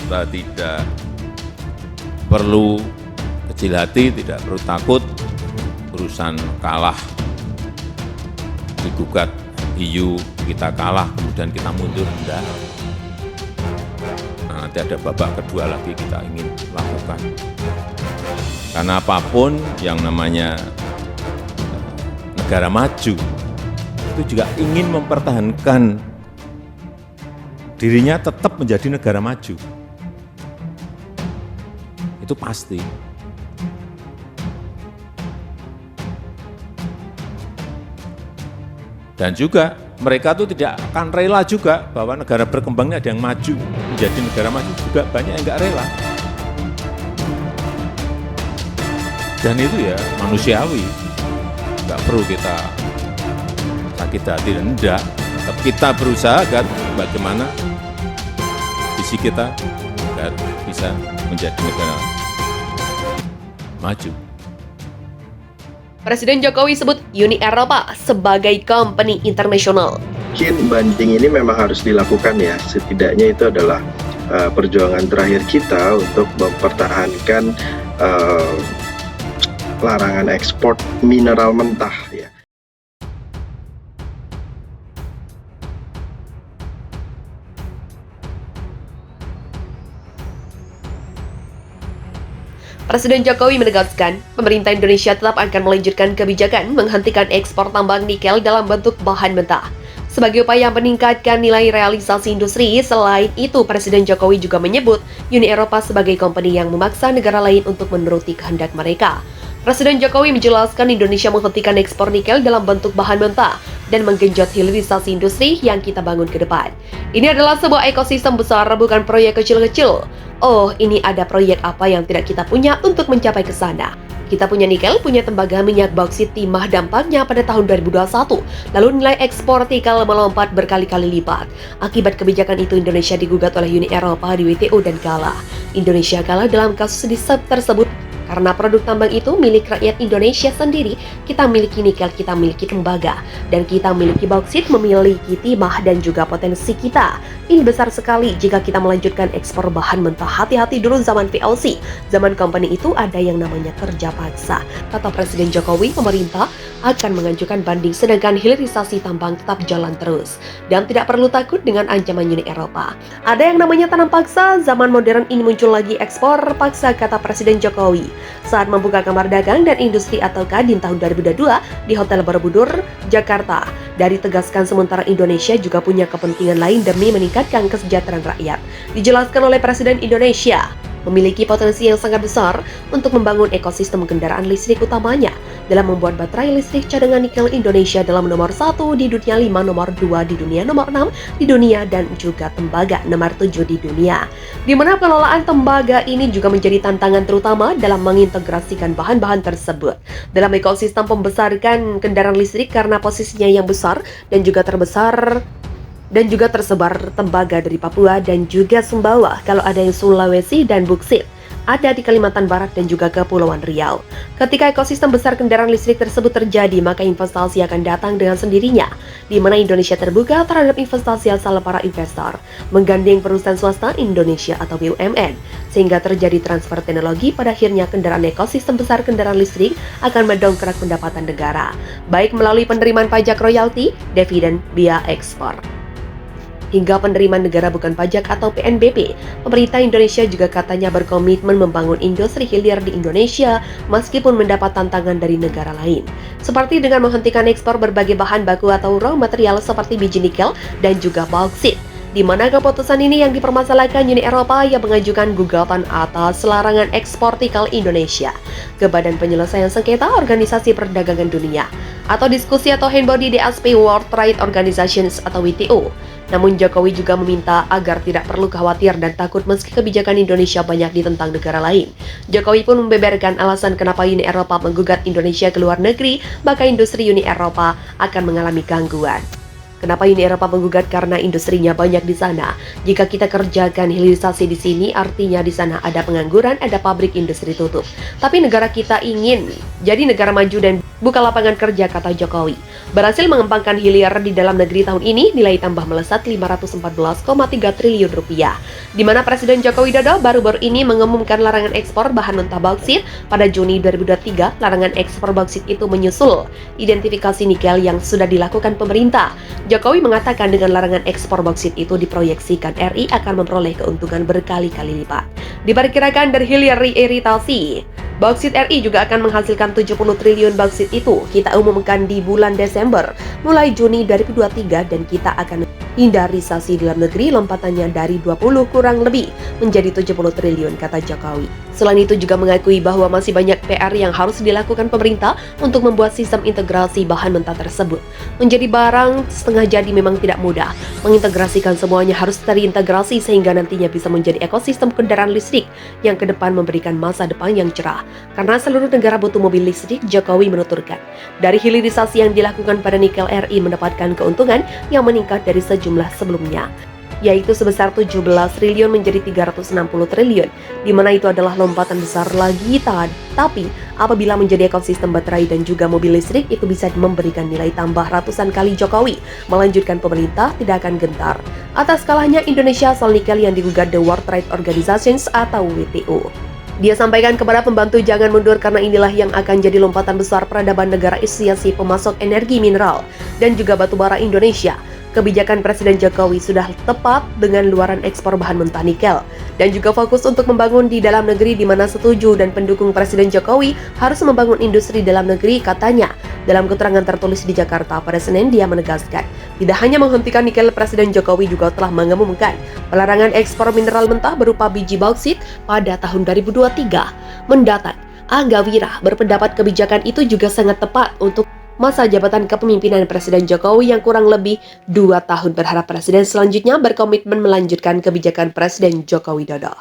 kita tidak perlu kecil hati, tidak perlu takut urusan kalah, digugat EU, kita kalah, kemudian kita mundur, enggak. Nah, nanti ada babak kedua lagi kita ingin lakukan. Karena apapun yang namanya negara maju, itu juga ingin mempertahankan dirinya tetap menjadi negara maju. Itu pasti. Dan juga mereka itu tidak akan rela juga bahwa negara berkembang ini ada yang maju, menjadi negara maju juga banyak yang nggak rela. Dan itu ya manusiawi, nggak perlu kita sakit hati dan enggak. Tetap kita berusaha agar bagaimana visi kita agar bisa menjadi negara maju. Presiden Jokowi sebut Uni Eropa sebagai company internasional. Mungkin banding ini memang harus dilakukan ya, setidaknya itu adalah perjuangan terakhir kita untuk mempertahankan larangan ekspor mineral mentah ya. Presiden Jokowi menegaskan, pemerintah Indonesia tetap akan melanjutkan kebijakan menghentikan ekspor tambang nikel dalam bentuk bahan mentah. Sebagai upaya meningkatkan nilai realisasi industri, selain itu Presiden Jokowi juga menyebut Uni Eropa sebagai company yang memaksa negara lain untuk menuruti kehendak mereka. Presiden Jokowi menjelaskan Indonesia menghentikan ekspor nikel dalam bentuk bahan mentah dan menggenjot hilirisasi industri yang kita bangun ke depan. Ini adalah sebuah ekosistem besar, bukan proyek kecil-kecil. Oh, ini ada proyek apa yang tidak kita punya untuk mencapai ke sana. Kita punya nikel, punya tembaga, minyak bauksit, timah. Dampaknya pada tahun 2021, lalu nilai ekspor nikel melompat berkali-kali lipat. Akibat kebijakan itu, Indonesia digugat oleh Uni Eropa di WTO dan kalah. Indonesia kalah dalam kasus tersebut karena produk tambang itu milik rakyat Indonesia sendiri. Kita miliki nikel, kita miliki tembaga, dan kita miliki bauksit, memiliki timah dan juga potensi kita. Ini besar sekali jika kita melanjutkan ekspor bahan mentah. Hati-hati dulu zaman VOC, zaman company itu ada yang namanya kerja paksa. Kata Presiden Jokowi, pemerintah akan mengajukan banding sedangkan hilirisasi tambang tetap jalan terus. Dan tidak perlu takut dengan ancaman Uni Eropa. Ada yang namanya tanam paksa, zaman modern ini muncul lagi ekspor paksa, kata Presiden Jokowi saat membuka kamar dagang dan industri atau Kadin tahun 2022 di Hotel Borobudur, Jakarta. Dari tegaskan sementara Indonesia juga punya kepentingan lain demi meningkatkan kesejahteraan rakyat. Dijelaskan oleh Presiden Indonesia memiliki potensi yang sangat besar untuk membangun ekosistem kendaraan listrik utamanya dalam membuat baterai listrik cadangan nikel Indonesia dalam nomor 1 di dunia, 5 nomor 2 di dunia, nomor 6 di dunia, dan juga tembaga nomor 7 di dunia. Di mana pengelolaan tembaga ini juga menjadi tantangan terutama dalam mengintegrasikan bahan-bahan tersebut dalam ekosistem pembesarkan kendaraan listrik karena posisinya yang besar dan juga terbesar dan juga tersebar tembaga dari Papua dan juga Sumbawa, kalau ada yang Sulawesi dan Bukit ada di Kalimantan Barat dan juga Kepulauan Riau. Ketika ekosistem besar kendaraan listrik tersebut terjadi, maka investasi akan datang dengan sendirinya, di mana Indonesia terbuka terhadap investasi asal para investor, menggandeng perusahaan swasta Indonesia atau BUMN, sehingga terjadi transfer teknologi. Pada akhirnya kendaraan ekosistem besar kendaraan listrik akan mendongkrak pendapatan negara, baik melalui penerimaan pajak royalti, dividen, biaya ekspor, hingga penerimaan negara bukan pajak atau PNBP. Pemerintah Indonesia juga katanya berkomitmen membangun industri hilir di Indonesia meskipun mendapat tantangan dari negara lain, seperti dengan menghentikan ekspor berbagai bahan baku atau raw material seperti biji nikel dan juga bauksit. Di mana keputusan ini yang dipermasalahkan Uni Eropa yang mengajukan gugatan atas larangan ekspor nikel Indonesia ke Badan Penyelesaian Sengketa Organisasi Perdagangan Dunia atau diskusi atau handbody DSP World Trade Organization atau WTO. Namun Jokowi juga meminta agar tidak perlu khawatir dan takut meski kebijakan Indonesia banyak ditentang negara lain. Jokowi pun membeberkan alasan kenapa Uni Eropa menggugat Indonesia ke luar negeri, maka industri Uni Eropa akan mengalami gangguan. Kenapa Uni Eropa menggugat? Karena industrinya banyak di sana. Jika kita kerjakan hilirisasi di sini, artinya di sana ada pengangguran, ada pabrik industri tutup. Tapi negara kita ingin jadi negara maju dan buka lapangan kerja, kata Jokowi. Berhasil mengembangkan hilir di dalam negeri tahun ini, nilai tambah melesat 514,3 triliun rupiah. Di mana Presiden Joko Widodo baru-baru ini mengumumkan larangan ekspor bahan mentah bauksit pada Juni 2023. Larangan ekspor bauksit itu menyusul identifikasi nikel yang sudah dilakukan pemerintah. Jokowi mengatakan dengan larangan ekspor bauksit itu diproyeksikan RI akan memperoleh keuntungan berkali-kali lipat. Diperkirakan dari hilir iritasi, bauksit RI juga akan menghasilkan 70 triliun bauksit itu kita umumkan di bulan Desember mulai Juni 2023 dan kita akan hindarisasi dalam negeri lompatannya dari 20 kurang lebih menjadi 70 triliun, kata Jokowi. Selain itu juga mengakui bahwa masih banyak PR yang harus dilakukan pemerintah untuk membuat sistem integrasi bahan mentah tersebut menjadi barang setengah jadi memang tidak mudah. Mengintegrasikan semuanya harus terintegrasi sehingga nantinya bisa menjadi ekosistem kendaraan listrik yang ke depan memberikan masa depan yang cerah. Karena seluruh negara butuh mobil listrik, Jokowi menuturkan. Dari hilirisasi yang dilakukan pada nikel, RI mendapatkan keuntungan yang meningkat dari sejumlah sebelumnya, yaitu sebesar 17 triliun menjadi 360 triliun, di mana itu adalah lompatan besar lagi. Tapi apabila menjadi ekosistem baterai dan juga mobil listrik, itu bisa memberikan nilai tambah ratusan kali. Jokowi melanjutkan pemerintah tidak akan gentar atas kalahnya Indonesia soal nikel yang digugat The World Trade Organization atau WTO. Dia sampaikan kepada pembantu jangan mundur karena inilah yang akan jadi lompatan besar peradaban negara Asia si pemasok energi mineral dan juga batu bara Indonesia. Kebijakan Presiden Jokowi sudah tepat dengan luaran ekspor bahan mentah nikel dan juga fokus untuk membangun di dalam negeri, di mana setuju dan pendukung Presiden Jokowi harus membangun industri dalam negeri, katanya. Dalam keterangan tertulis di Jakarta pada Senin, dia menegaskan tidak hanya menghentikan nikel, Presiden Jokowi juga telah mengumumkan pelarangan ekspor mineral mentah berupa biji bauksit pada tahun 2023 mendatang. Angga Wira berpendapat kebijakan itu juga sangat tepat untuk masa jabatan kepemimpinan Presiden Jokowi yang kurang lebih 2 tahun. Berharap Presiden selanjutnya berkomitmen melanjutkan kebijakan Presiden Joko Widodo.